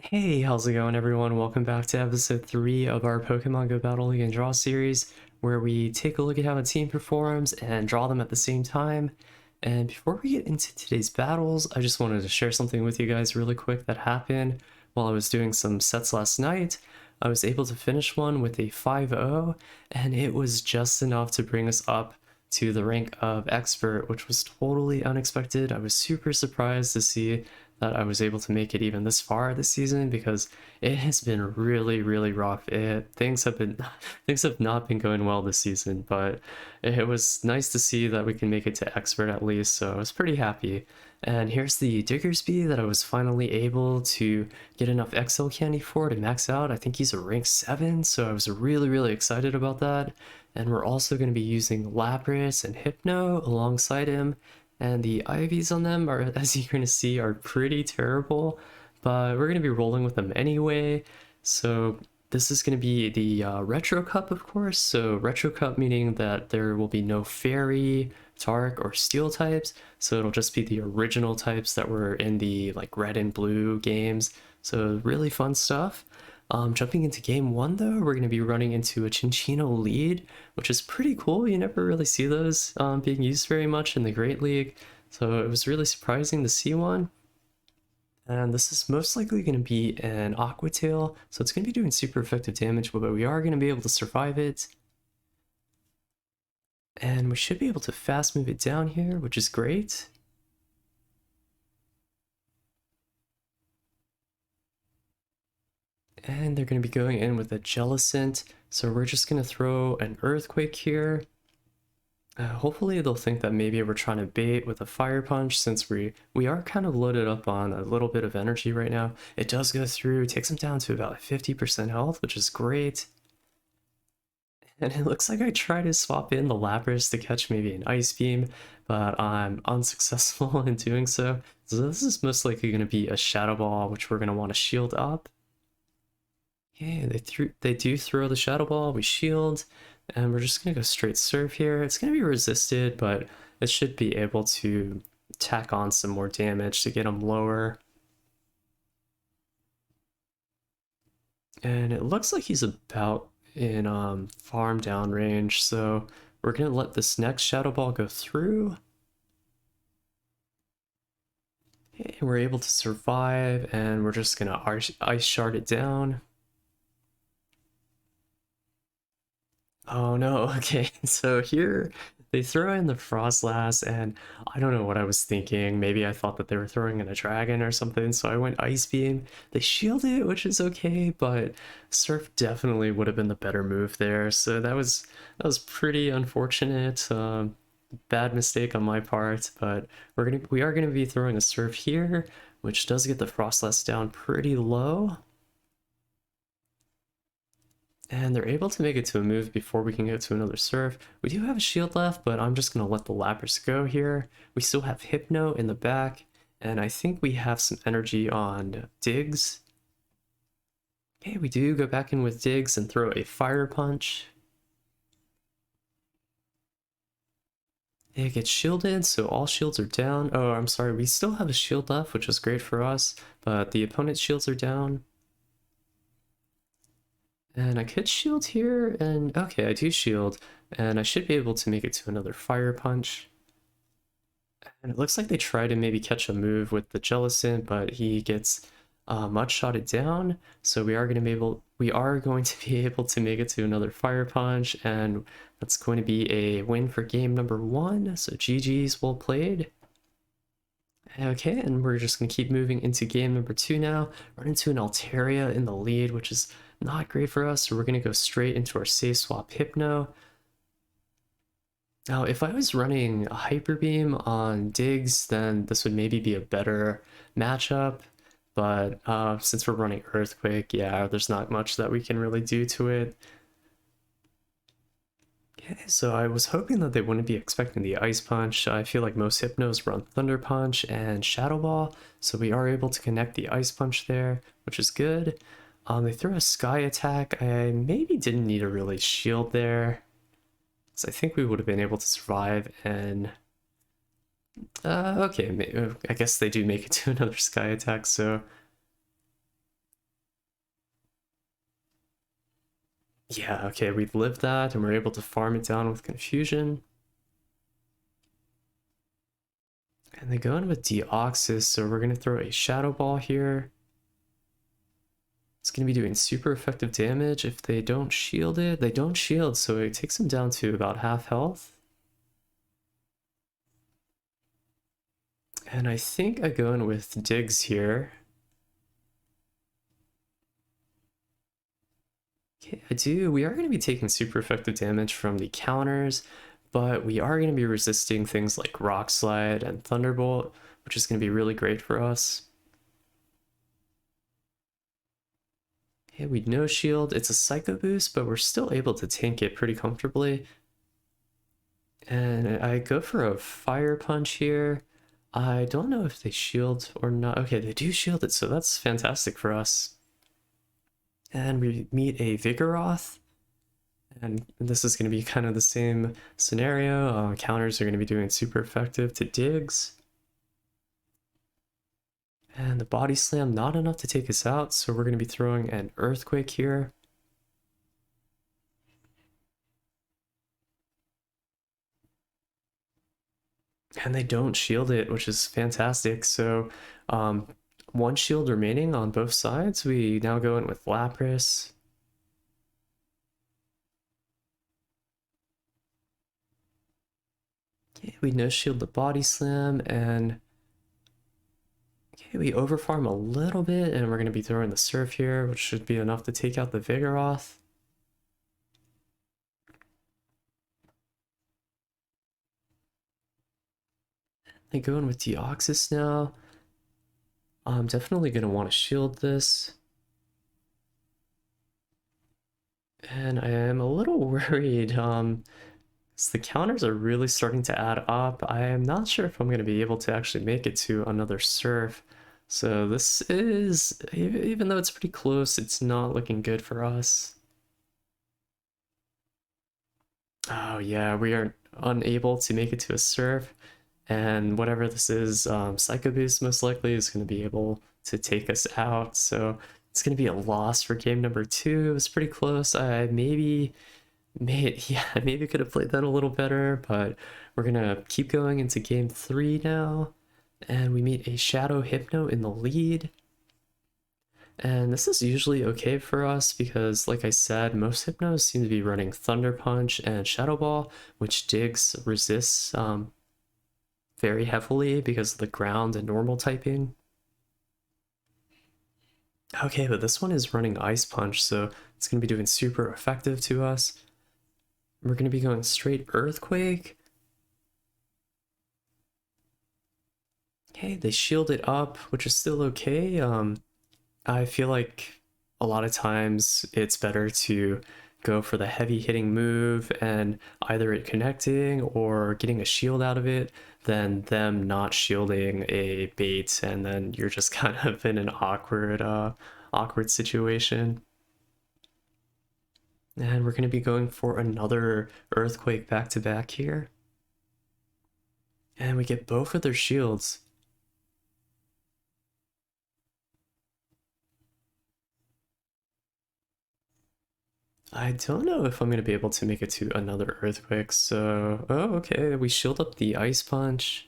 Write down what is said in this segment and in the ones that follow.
Hey, how's it going, everyone? Welcome back to episode 3 of our Pokemon Go Battle League and Draw series, where we take a look at how a team performs and draw them at the same time. And before we get into today's battles, I just wanted to share something with you guys really quick that happened while I was doing some sets last night. I was able to finish one with a 5-0, and it was just enough to bring us up to the rank of expert, which was totally unexpected. I was super surprised to see that I was able to make it even this far this season because it has been really rough. Things have not been going well this season, but it was nice to see that we can make it to expert at least, so I was pretty happy. And here's the Diggersby that I was finally able to get enough XL candy for to max out. I think he's a rank 7, so I was really excited about that. And we're also going to be using Lapras and Hypno alongside him, and the IVs on them are, as you're going to see, are pretty terrible, but we're going to be rolling with them anyway. So this is going to be the Retro Cup, of course. So Retro Cup meaning that there will be no Fairy, Dark, or Steel types. So it'll just be the original types that were in the like red and blue games. So really fun stuff. Jumping into game one, though, we're going to be running into a Cinccino lead, which is pretty cool. You never really see those being used very much in the Great League, so it was really surprising to see one. And this is most likely going to be an Aqua Tail, so it's going to be doing super effective damage, but we are going to be able to survive it. And we should be able to fast move it down here, which is great. And they're going to be going in with a Jellicent, so we're just going to throw an Earthquake here. Hopefully they'll think that maybe we're trying to bait with a Fire Punch, since we are kind of loaded up on a little bit of energy right now. It does go through, takes them down to about 50% health, which is great. And it looks like I try to swap in the Lapras to catch maybe an Ice Beam, but I'm unsuccessful in doing so. So this is most likely going to be a Shadow Ball, which we're going to want to shield up. Yeah, they do throw the Shadow Ball, we shield, and we're just gonna go straight Surf here. It's gonna be resisted, but it should be able to tack on some more damage to get him lower. And it looks like he's about in farm down range, so we're gonna let this next Shadow Ball go through. And we're able to survive, and we're just gonna Ice Shard it down. Oh no, okay. So here they throw in the Frostlass, and I don't know what I was thinking. Maybe I thought that they were throwing in a dragon or something, so I went Ice Beam. They shield it, which is okay, but Surf definitely would have been the better move there. So that was pretty unfortunate. Bad mistake on my part, but we are gonna be throwing a Surf here, which does get the Frostlass down pretty low. And they're able to make it to a move before we can get to another Surf. We do have a shield left, but I'm just going to let the Lapras go here. We still have Hypno in the back, and I think we have some energy on Diggs. Okay, we do go back in with Diggs and throw a Fire Punch. It gets shielded, so all shields are down. Oh, I'm sorry, we still have a shield left, which is great for us, but the opponent's shields are down. And I could shield here, and okay, I do shield, and I should be able to make it to another Fire Punch. And it looks like they try to maybe catch a move with the Jellicent, but he gets mud-shotted down, so we are going to be able to make it to another Fire Punch, and that's going to be a win for game number 1, so GG's, well played. Okay, and we're just going to keep moving into game number 2 now. Run into an Altaria in the lead, which is not great for us, so we're going to go straight into our safe swap Hypno. Now, if I was running a Hyper Beam on Diggs, then this would maybe be a better matchup, but since we're running Earthquake, yeah, there's not much that we can really do to it. Okay, so I was hoping that they wouldn't be expecting the Ice Punch. I feel like most Hypnos run Thunder Punch and Shadow Ball, so we are able to connect the Ice Punch there, which is good. They throw a Sky Attack. I maybe didn't need a really shield there, so I think we would have been able to survive. And okay, I guess they do make it to another Sky Attack, so Yeah, okay, we lived that and we're able to farm it down with Confusion. And they go in with Deoxys, so we're going to throw a Shadow Ball here. It's going to be doing super effective damage. If they don't shield it, they don't shield, so it takes them down to about half health. And I think I go in with Diggs here. Okay, I do. We are going to be taking super effective damage from the counters, but we are going to be resisting things like Rock Slide and Thunderbolt, which is going to be really great for us. Okay, we no shield. It's a Psycho Boost, but we're still able to tank it pretty comfortably. And I go for a Fire Punch here. I don't know if they shield or not. Okay, they do shield it, so that's fantastic for us. And we meet a Vigoroth. And this is going to be kind of the same scenario. Counters are going to be doing super effective to Diggs. And the Body Slam, not enough to take us out, so we're going to be throwing an Earthquake here. And they don't shield it, which is fantastic. So one shield remaining on both sides. We now go in with Lapras. Okay, we no shield the Body Slam, and okay, we overfarm a little bit, and we're going to be throwing the Surf here, which should be enough to take out the Vigoroth. I go in with Deoxys now. I'm definitely going to want to shield this. And I am a little worried. The counters are really starting to add up. I am not sure if I'm going to be able to actually make it to another Surf. So this is, even though it's pretty close, it's not looking good for us. Oh yeah, we are unable to make it to a Surf. And whatever this is, Psycho Boost most likely is going to be able to take us out. So it's going to be a loss for game number 2. It was pretty close. I maybe could have played that a little better, but we're going to keep going into game 3 now. And we meet a Shadow Hypno in the lead. And this is usually okay for us because, like I said, most Hypnos seem to be running Thunder Punch and Shadow Ball, which Diggs resists very heavily because of the ground and normal typing. Okay, but this one is running Ice Punch, so it's going to be doing super effective to us. We're going to be going straight Earthquake. Okay, they shield it up, which is still okay. I feel like a lot of times it's better to go for the heavy hitting move and either it connecting or getting a shield out of it than them not shielding a bait, and then you're just kind of in an awkward situation. And we're going to be going for another Earthquake back to back here. And we get both of their shields. I don't know if I'm going to be able to make it to another Earthquake, so... Oh, okay, we shield up the Ice Punch.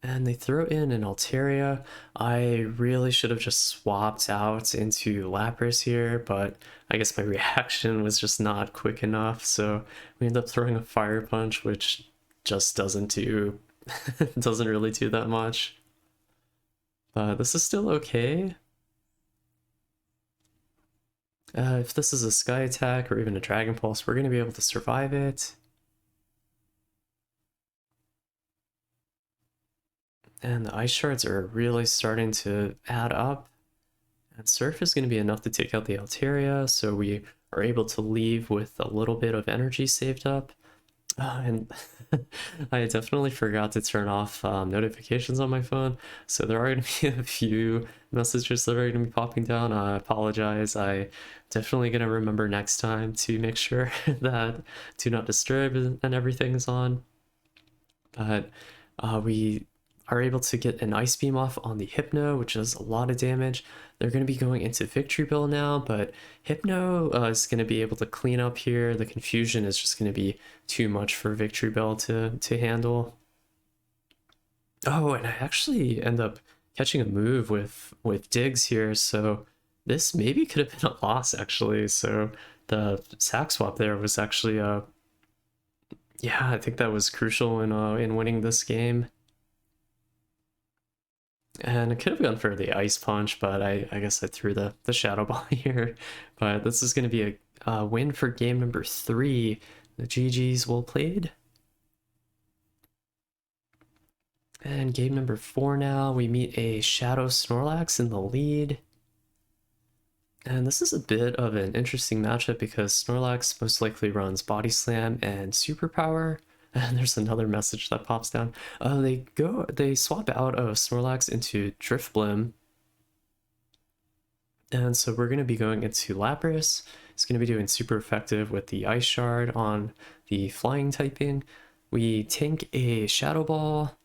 And they throw in an Altaria. I really should have just swapped out into Lapras here, but I guess my reaction was just not quick enough, so we end up throwing a Fire Punch, which just doesn't really do that much. But this is still okay. If this is a Sky Attack or even a Dragon Pulse, we're going to be able to survive it. And the Ice Shards are really starting to add up. And Surf is going to be enough to take out the Altaria, so we are able to leave with a little bit of energy saved up. And I definitely forgot to turn off notifications on my phone, so there are going to be a few messages that are going to be popping down. I apologize. I definitely going to remember next time to make sure that Do Not Disturb and everything is on. But we are able to get an Ice Beam off on the Hypno, which does a lot of damage. They're going to be going into Victory Bell now, but Hypno is going to be able to clean up here. The confusion is just going to be too much for Victory Bell to handle. Oh, and I actually end up catching a move with Diggs here, so this maybe could have been a loss actually. So the sack swap there was actually yeah, I think that was crucial in winning this game. And it could have gone for the Ice Punch, but I guess I threw the Shadow Ball here. But this is going to be a win for game number 3. The GG's well played. And game number 4 now, we meet a Shadow Snorlax in the lead. And this is a bit of an interesting matchup because Snorlax most likely runs Body Slam and Superpower. And there's another message that pops down. They swap out of Snorlax into Drifblim. And so we're going to be going into Lapras. It's going to be doing super effective with the Ice Shard on the flying typing. We tank a Shadow Ball.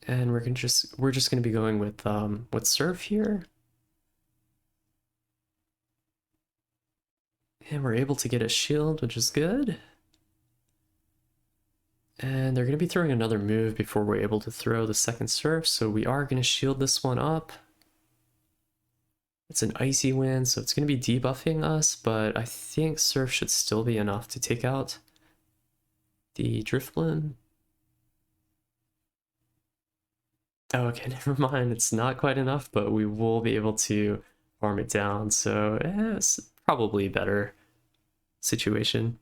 And we're just going to be going with Surf here. And we're able to get a shield, which is good. And they're going to be throwing another move before we're able to throw the second Surf, so we are going to shield this one up. It's an icy wind, so it's going to be debuffing us, but I think Surf should still be enough to take out the Drifblim. Oh, okay, never mind. It's not quite enough, but we will be able to farm it down, so it's probably better situation.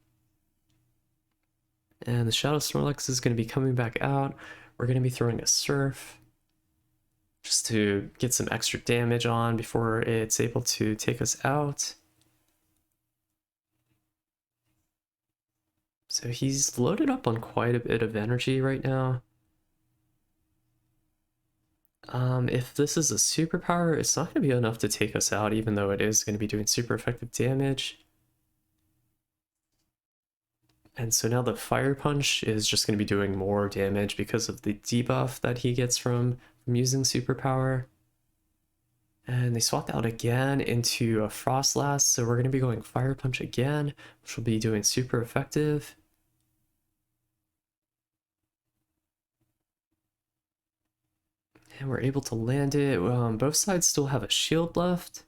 And the Shadow Snorlax is going to be coming back out. We're going to be throwing a Surf just to get some extra damage on before it's able to take us out. So he's loaded up on quite a bit of energy right now. If this is a superpower, it's not going to be enough to take us out, even though it is going to be doing super effective damage. And so now the Fire Punch is just going to be doing more damage because of the debuff that he gets from using superpower. And they swapped out again into a Frostlass, so we're going to be going Fire Punch again, which will be doing super effective. And we're able to land it. Both sides still have a shield left.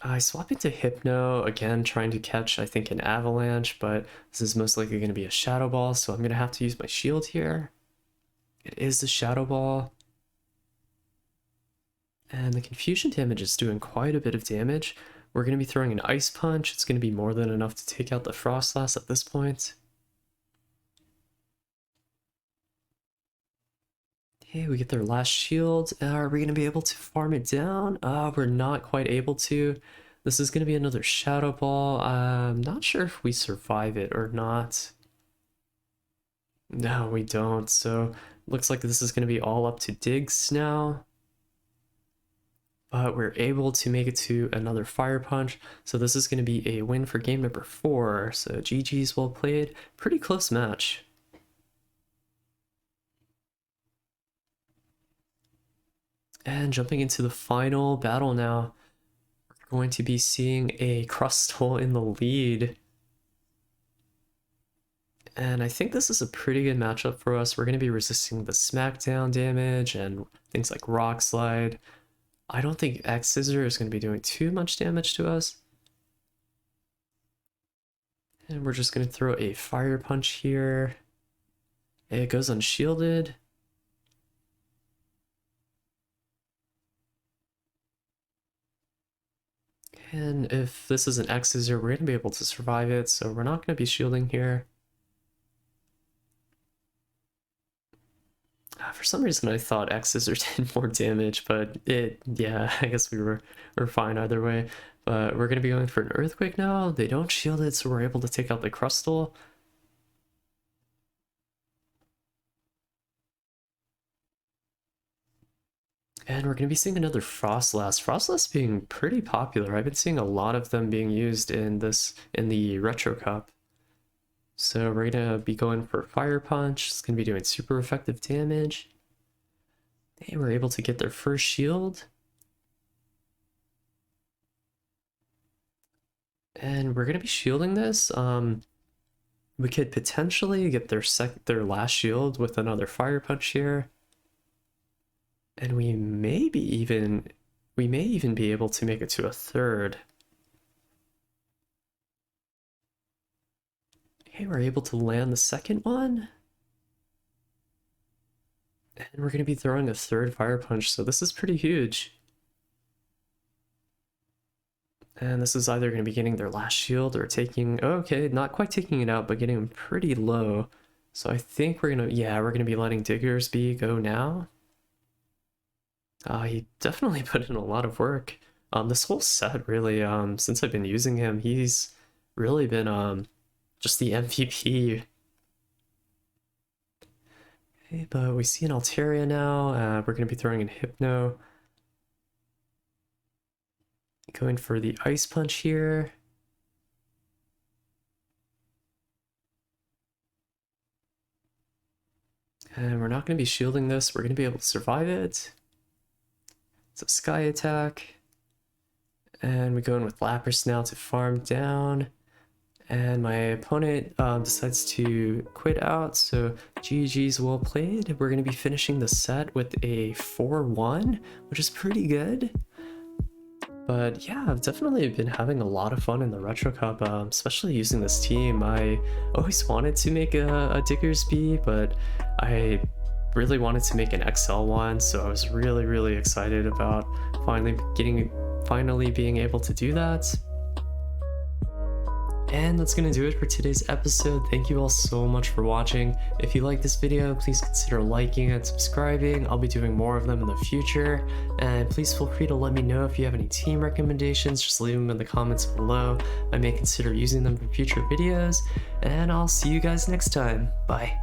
I swap into Hypno, again trying to catch, I think, an Avalanche, but this is most likely going to be a Shadow Ball, so I'm going to have to use my shield here. It is the Shadow Ball. And the Confusion damage is doing quite a bit of damage. We're going to be throwing an Ice Punch. It's going to be more than enough to take out the Frostlass at this point. Okay, we get their last shield. Are we going to be able to farm it down? We're not quite able to. This is going to be another Shadow Ball. I'm not sure if we survive it or not. No, we don't. So looks like this is going to be all up to Diggs now. But we're able to make it to another Fire Punch. So this is going to be a win for game number 4. So GG's well played. Pretty close match. And jumping into the final battle now, we're going to be seeing a Crustle in the lead. And I think this is a pretty good matchup for us. We're going to be resisting the Smackdown damage and things like Rock Slide. I don't think X Scissor is going to be doing too much damage to us. And we're just going to throw a Fire Punch here. It goes unshielded. And if this is an X Scissor, we're going to be able to survive it, so we're not going to be shielding here. For some reason I thought X Scissor did more damage, but yeah, I guess we're fine either way. But we're going to be going for an Earthquake now. They don't shield it, so we're able to take out the Crustle. And we're going to be seeing another Frostlass. Frostlass being pretty popular. I've been seeing a lot of them being used in the Retro Cup. So we're gonna be going for Fire Punch. It's gonna be doing super effective damage. They were able to get their first shield. And we're gonna be shielding this. We could potentially get their last shield with another Fire Punch here. And we may even be able to make it to a third. Okay, we're able to land the second one. And we're going to be throwing a third Fire Punch, so this is pretty huge. And this is either going to be getting their last shield or taking... Oh, okay, not quite taking it out, but getting them pretty low. So I think we're going to... Yeah, we're going to be letting Diggersby go now. He definitely put in a lot of work. This whole set, really, since I've been using him, he's really been... just the MVP. Okay, but we see an Altaria now. We're going to be throwing in Hypno. Going for the Ice Punch here. And we're not going to be shielding this. We're going to be able to survive it. It's a Sky Attack. And we go in with Lapras now to farm down. And my opponent decides to quit out, so GG's well played. We're going to be finishing the set with a 4-1, which is pretty good. But yeah, I've definitely been having a lot of fun in the Retro Cup, especially using this team. I always wanted to make a Diggersby, but I really wanted to make an XL one, so I was really excited about finally being able to do that. And that's going to do it for today's episode. Thank you all so much for watching. If you like this video, please consider liking and subscribing. I'll be doing more of them in the future. And please feel free to let me know if you have any team recommendations. Just leave them in the comments below. I may consider using them for future videos. And I'll see you guys next time. Bye.